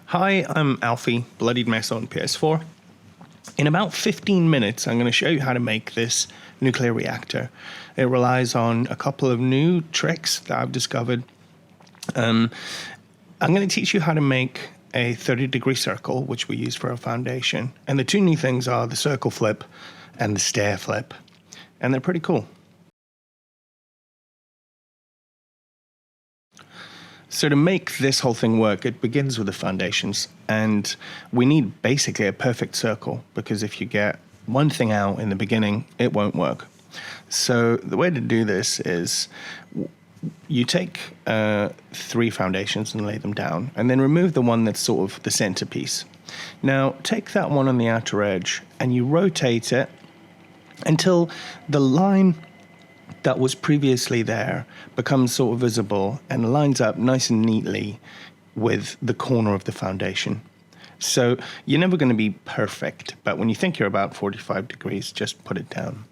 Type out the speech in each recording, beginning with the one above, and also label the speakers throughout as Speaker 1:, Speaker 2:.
Speaker 1: Hi, I'm Alfie, Bloodied Mess on PS4. In about 15 minutes, I'm going to show you how to make this nuclear reactor. It relies on a couple of new tricks that I've discovered. I'm going to teach you how to make a 30-degree circle, which we use for our foundation. And the two new things are the circle flip and the stair flip. And they're pretty cool. So to make this whole thing work, it begins with the foundations, and we need basically a perfect circle, because if you get one thing out in the beginning, it won't work. So the way to do this is you take 3 foundations and lay them down, and then remove the one that's sort of the centerpiece. Now take that one on the outer edge, and you rotate it until the line that was previously there becomes sort of visible and lines up nice and neatly with the corner of the foundation. So you're never going to be perfect, but when you think you're about 45 degrees, just put it down.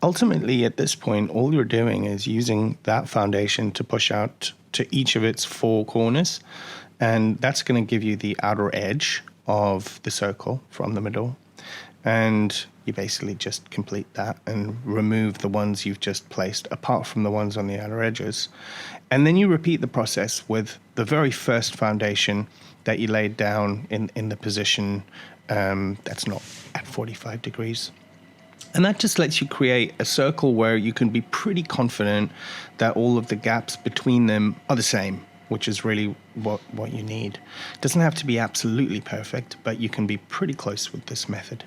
Speaker 1: Ultimately, at this point, all you're doing is using that foundation to push out to each of its 4 corners, and that's going to give you the outer edge of the circle from the middle. And you basically just complete that and remove the ones you've just placed apart from the ones on the outer edges. And then you repeat the process with the very first foundation that you laid down in the position that's not at 45 degrees. And that just lets you create a circle where you can be pretty confident that all of the gaps between them are the same, which is really what you need. It doesn't have to be absolutely perfect, but you can be pretty close with this method.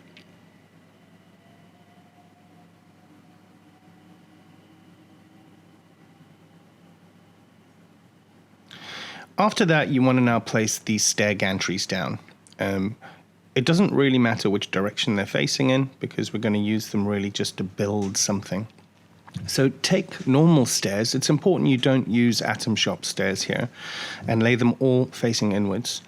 Speaker 1: After that, you want to now place these stair gantries down. It doesn't really matter which direction they're facing in, because we're going to use them really just to build something. So take normal stairs. It's important you don't use atom shop stairs here, and lay them all facing inwards.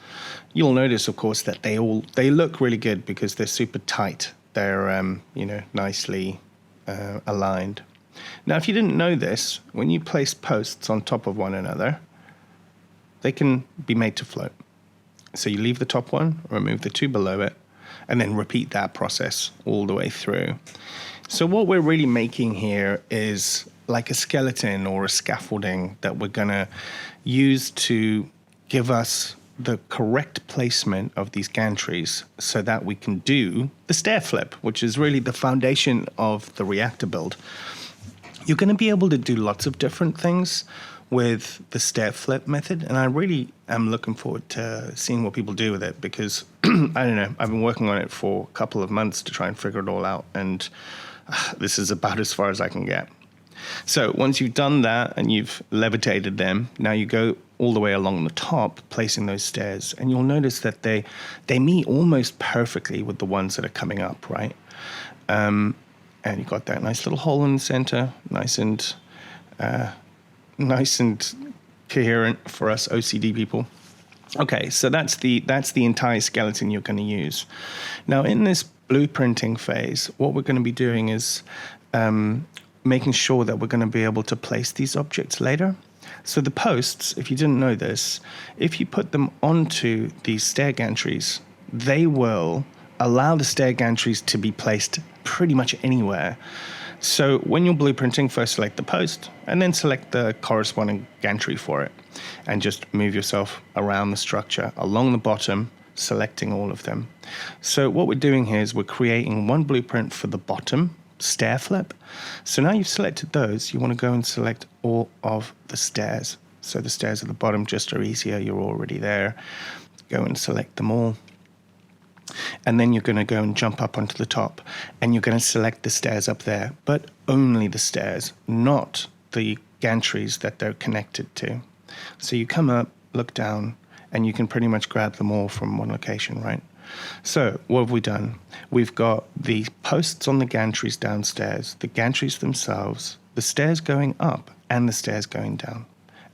Speaker 1: You'll notice, of course, that they look really good because they're super tight. They're nicely aligned. Now, if you didn't know this, when you place posts on top of one another, they can be made to float. So you leave the top one, remove the 2 below it, and then repeat that process all the way through. So what we're really making here is like a skeleton or a scaffolding that we're going to use to give us the correct placement of these gantries so that we can do the stair flip, which is really the foundation of the reactor build. You're going to be able to do lots of different things with the stair flip method, and I really am looking forward to seeing what people do with it, because I don't know, I've been working on it for a couple of months to try and figure it all out, and this is about as far as I can get. So once you've done that and you've levitated them, now you go all the way along the top, placing those stairs, and you'll notice that they meet almost perfectly with the ones that are coming up, right? And you've got that nice little hole in the center, nice and coherent for us OCD people. Okay, so that's the entire skeleton you're going to use. Now, in this blueprinting phase, what we're going to be doing is making sure that we're going to be able to place these objects later. So the posts, if you didn't know this, if you put them onto these stair gantries, they will allow the stair gantries to be placed pretty much anywhere. So when you're blueprinting, first select the post and then select the corresponding gantry for it, and just move yourself around the structure along the bottom, selecting all of them. So what we're doing here is we're creating one blueprint for the bottom stair flip. So now you've selected those, you want to go and select all of the stairs. So the stairs at the bottom just are easier, you're already there. Go and select them all. And then you're going to go and jump up onto the top, and you're going to select the stairs up there, but only the stairs, not the gantries that they're connected to. So you come up, look down, and you can pretty much grab them all from one location, right? So what have we done? We've got the posts on the gantries downstairs, the gantries themselves, the stairs going up, and the stairs going down.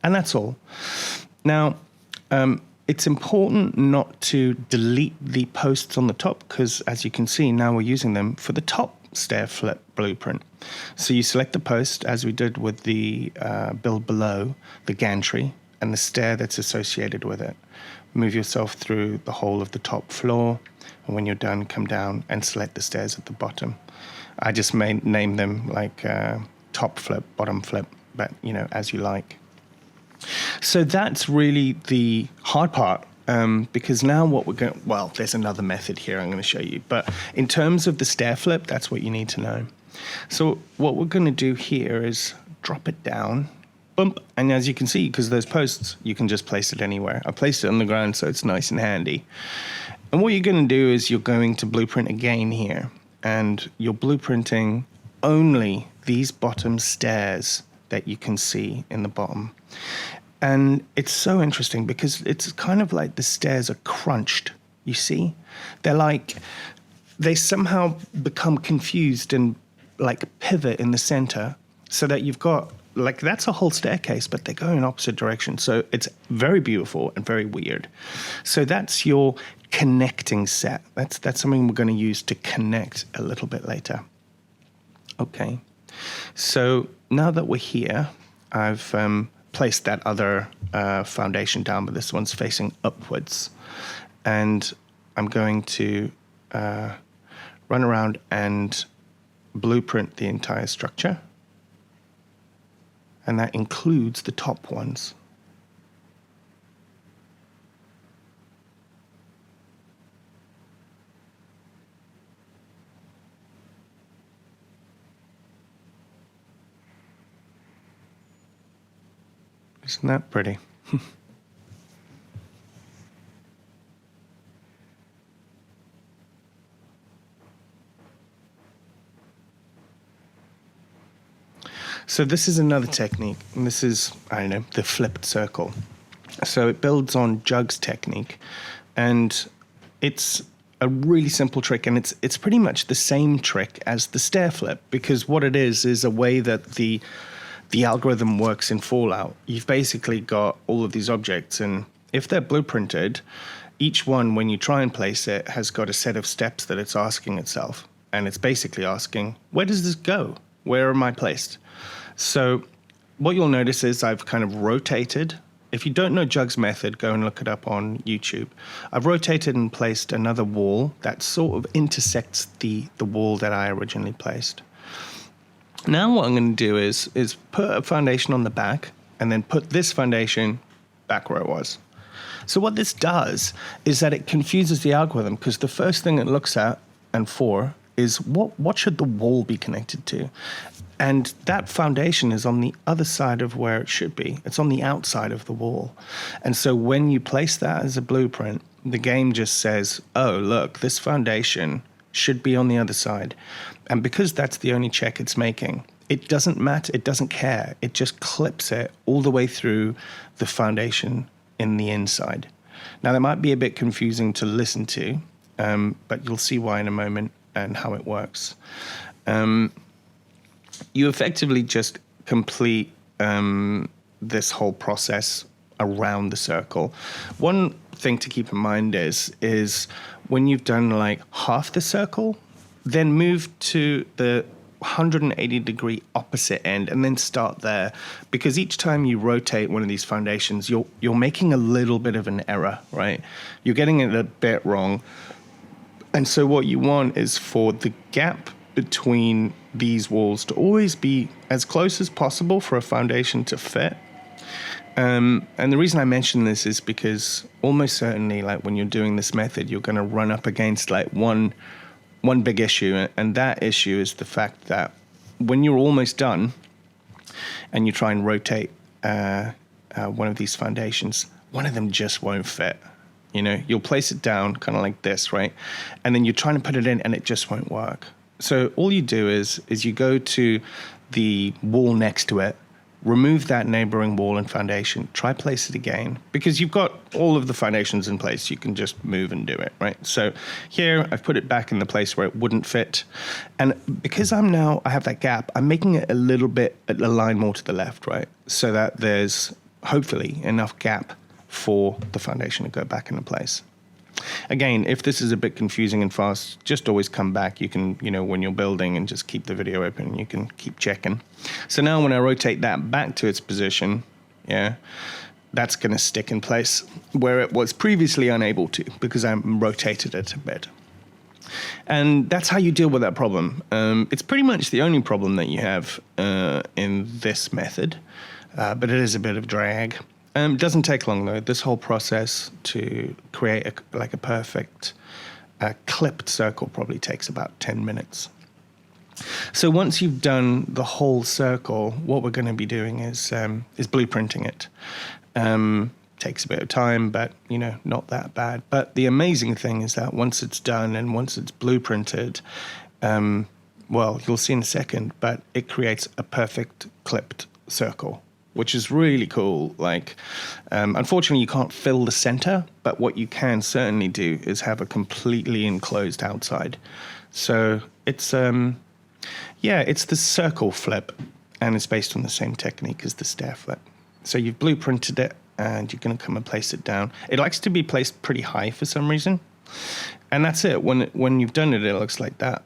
Speaker 1: And that's all. Now, it's important not to delete the posts on the top, because as you can see, now we're using them for the top stair flip blueprint. So you select the post, as we did with the build below, the gantry, and the stair that's associated with it. Move yourself through the whole of the top floor, and when you're done, come down and select the stairs at the bottom. I just name them like top flip, bottom flip, but as you like. So that's really the hard part, because now what we're going, well, there's another method here I'm going to show you, but in terms of the stair flip, that's what you need to know. So what we're going to do here is drop it down, bump, and as you can see, because those posts, you can just place it anywhere. I placed it on the ground so it's nice and handy. And what you're going to do is you're going to blueprint again here, and you're blueprinting only these bottom stairs that you can see in the bottom. And it's so interesting because it's kind of like the stairs are crunched, you see? They somehow become confused and like pivot in the center, so that you've got, like, that's a whole staircase, but they go in opposite directions. So it's very beautiful and very weird. So that's your connecting set. That's something we're going to use to connect a little bit later. Okay. So now that we're here, I've placed that other foundation down, but this one's facing upwards. And I'm going to run around and blueprint the entire structure. And that includes the top ones. Isn't that pretty? So this is another technique, and this is, I don't know, the flipped circle. So it builds on Jug's technique, and it's a really simple trick, and it's pretty much the same trick as the stair flip, because what it is a way that the algorithm works in Fallout. You've basically got all of these objects, and if they're blueprinted, each one, when you try and place it, has got a set of steps that it's asking itself. And it's basically asking, where does this go? Where am I placed? So what you'll notice is I've kind of rotated. If you don't know Jug's method, go and look it up on YouTube. I've rotated and placed another wall that sort of intersects the wall that I originally placed. Now what I'm going to do is put a foundation on the back and then put this foundation back where it was. So what this does is that it confuses the algorithm, because the first thing it looks at and for is what should the wall be connected to? And that foundation is on the other side of where it should be. It's on the outside of the wall. And so when you place that as a blueprint, the game just says, oh, look, this foundation should be on the other side. And because that's the only check it's making, it doesn't matter, it doesn't care. It just clips it all the way through the foundation in the inside. Now, that might be a bit confusing to listen to, but you'll see why in a moment and how it works. You effectively just complete this whole process around the circle. One thing to keep in mind is when you've done like half the circle, then move to the 180-degree opposite end and then start there, because each time you rotate one of these foundations, you're making a little bit of an error, right? You're getting it a bit wrong. And so what you want is for the gap between these walls to always be as close as possible for a foundation to fit. And the reason I mention this is because almost certainly, like, when you're doing this method, you're going to run up against like one big issue, and that issue is the fact that when you're almost done and you try and rotate one of these foundations, one of them just won't fit. You know, you'll place it down kind of like this, right? And then you're trying to put it in and it just won't work. So all you do is you go to the wall next to it, remove that neighboring wall and foundation, try place it again, because you've got all of the foundations in place. You can just move and do it, right? So here I've put it back in the place where it wouldn't fit. And because I have that gap, I'm making it a little bit a line more to the left, right? So that there's hopefully enough gap for the foundation to go back into place. Again, if this is a bit confusing and fast, just always come back. You can, when you're building, and just keep the video open, you can keep checking. So now when I rotate that back to its position, that's going to stick in place where it was previously unable to because I rotated it a bit. And that's how you deal with that problem. It's pretty much the only problem that you have in this method, but it is a bit of drag. It doesn't take long, though. This whole process to create a perfect clipped circle probably takes about 10 minutes. So once you've done the whole circle, what we're going to be doing is blueprinting it. Takes a bit of time, but not that bad. But the amazing thing is that once it's done and once it's blueprinted, well, you'll see in a second, but it creates a perfect clipped circle, which is really cool. Like, unfortunately, you can't fill the center, but what you can certainly do is have a completely enclosed outside. So it's it's the circle flip, and it's based on the same technique as the stair flip. So you've blueprinted it, and you're going to come and place it down. It likes to be placed pretty high for some reason, and that's it. When you've done it, it looks like that.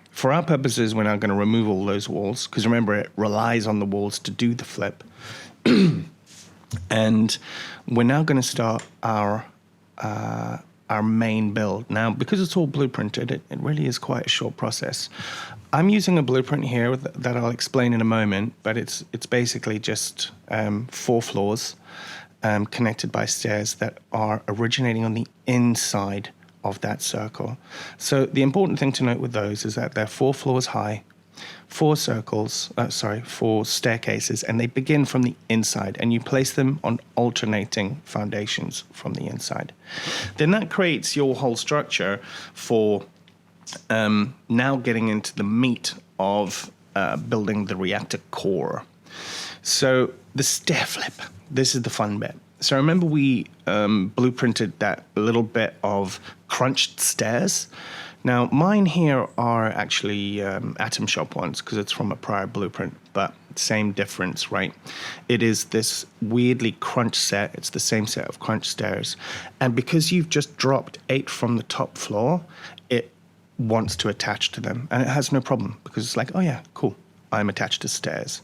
Speaker 1: For our purposes, we're now going to remove all those walls, because remember, it relies on the walls to do the flip. And we're now going to start our main build. Now, because it's all blueprinted, it really is quite a short process. I'm using a blueprint here that I'll explain in a moment, but it's basically just 4 floors connected by stairs that are originating on the inside of that circle. So the important thing to note with those is that they're 4 floors high, 4 staircases, and they begin from the inside, and you place them on alternating foundations from the inside. Then that creates your whole structure for now getting into the meat of building the reactor core. So the stair flip, this is the fun bit. So remember we blueprinted that little bit of crunched stairs? Now, mine here are actually Atom Shop ones because it's from a prior blueprint, but same difference, right? It is this weirdly crunched set. It's the same set of crunched stairs. And because you've just dropped 8 from the top floor, it wants to attach to them. And it has no problem because it's like, oh yeah, cool, I'm attached to stairs.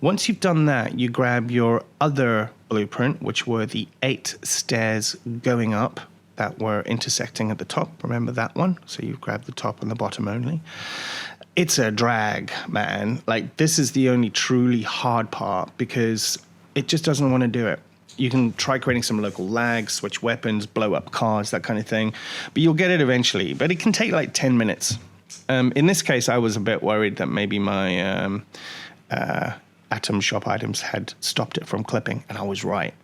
Speaker 1: Once you've done that, you grab your other blueprint, which were the 8 stairs going up that were intersecting at the top. Remember that one? So you grab the top and the bottom only. It's a drag, man. Like, this is the only truly hard part because it just doesn't want to do it. You can try creating some local lag, switch weapons, blow up cars, that kind of thing, but you'll get it eventually. But it can take like 10 minutes. In this case, I was a bit worried that maybe my Atom Shop items had stopped it from clipping, and I was right.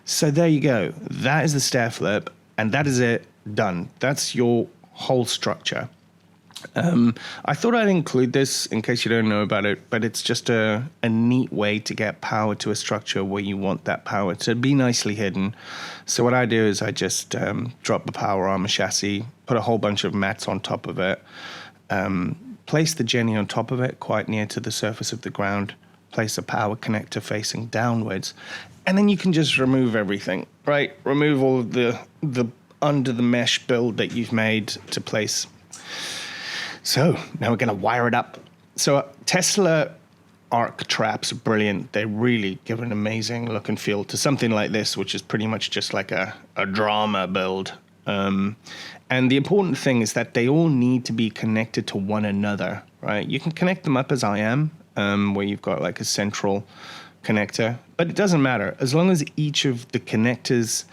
Speaker 1: So there you go. That is the stair flip. And that is it, done. That's your whole structure. I thought I'd include this in case you don't know about it, but it's just a neat way to get power to a structure where you want that power to be nicely hidden. So what I do is I just drop the power armor chassis, put a whole bunch of mats on top of it, place the Jenny on top of it quite near to the surface of the ground, place a power connector facing downwards, and then you can just remove everything, right? Remove all of the under the mesh build that you've made to place. So now we're going to wire it up. So Tesla arc traps are brilliant. They really give an amazing look and feel to something like this, which is pretty much just like a drama build. And the important thing is that they all need to be connected to one another, right? You can connect them up as I am, where you've got like a central connector, but it doesn't matter. As long as each of the connectors,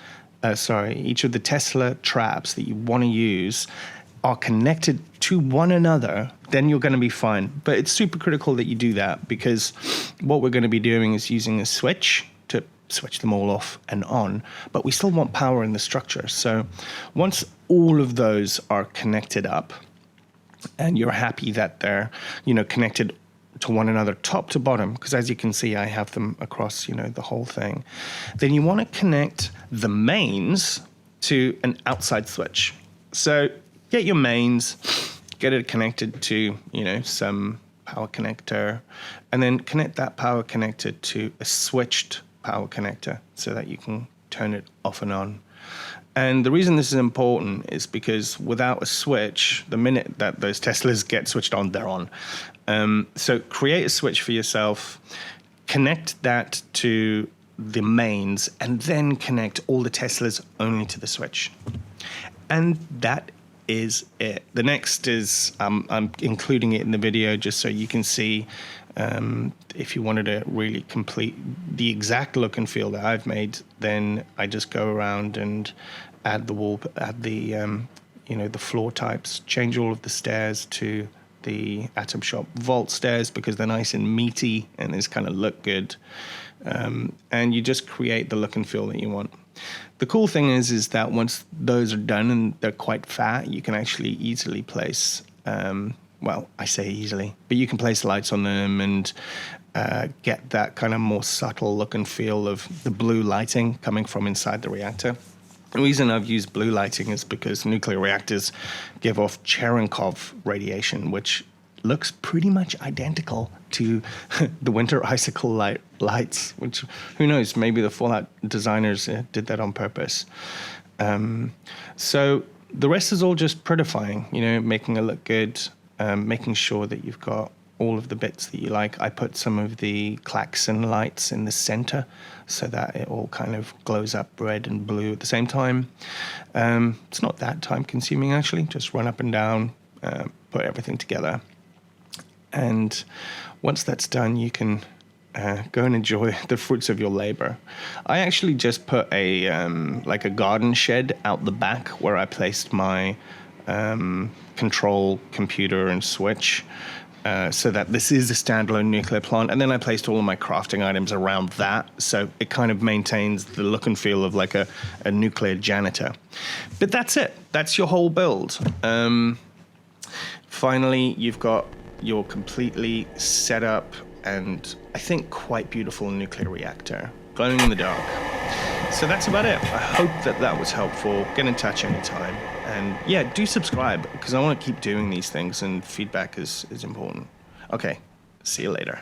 Speaker 1: each of the Tesla traps that you want to use are connected to one another, then you're going to be fine. But it's super critical that you do that because what we're going to be doing is using a switch to switch them all off and on, but we still want power in the structure. So once all of those are connected up and you're happy that they're, connected to one another top to bottom, because as you can see, I have them across, the whole thing, then you want to connect the mains to an outside switch. So get your mains, get it connected to, some power connector, and then connect that power connector to a switched power connector so that you can turn it off and on. And the reason this is important is because without a switch, the minute that those Teslas get switched on, they're on. So create a switch for yourself, connect that to the mains, and then connect all the Teslas only to the switch. And that is it. The next is, I'm including it in the video just so you can see, if you wanted to really complete the exact look and feel that I've made, then I just go around and add the floor types, change all of the stairs to the Atom Shop vault stairs because they're nice and meaty and they kind of look good. And you just create the look and feel that you want. The cool thing is that once those are done and they're quite fat, you can actually easily place, well, I say easily, but you can place lights on them and get that kind of more subtle look and feel of the blue lighting coming from inside the reactor. The reason I've used blue lighting is because nuclear reactors give off Cherenkov radiation, which looks pretty much identical to the winter icicle lights, which, who knows, maybe the Fallout designers did that on purpose. So the rest is all just prettifying, making it look good, making sure that you've got all of the bits that you like. I put some of the klaxon lights in the center so that it all kind of glows up red and blue at the same time. It's not that time consuming, actually. Just run up and down, put everything together. And once that's done, you can go and enjoy the fruits of your labor. I actually just put a garden shed out the back where I placed my control computer and switch, so that this is a standalone nuclear plant. And then I placed all of my crafting items around that, so it kind of maintains the look and feel of like a nuclear janitor. But that's it. That's your whole build. Finally, you've got your completely set up and I think quite beautiful nuclear reactor glowing in the dark. So that's about it. I hope that was helpful. Get in touch anytime. And yeah, do subscribe because I want to keep doing these things and feedback is important. Okay, see you later.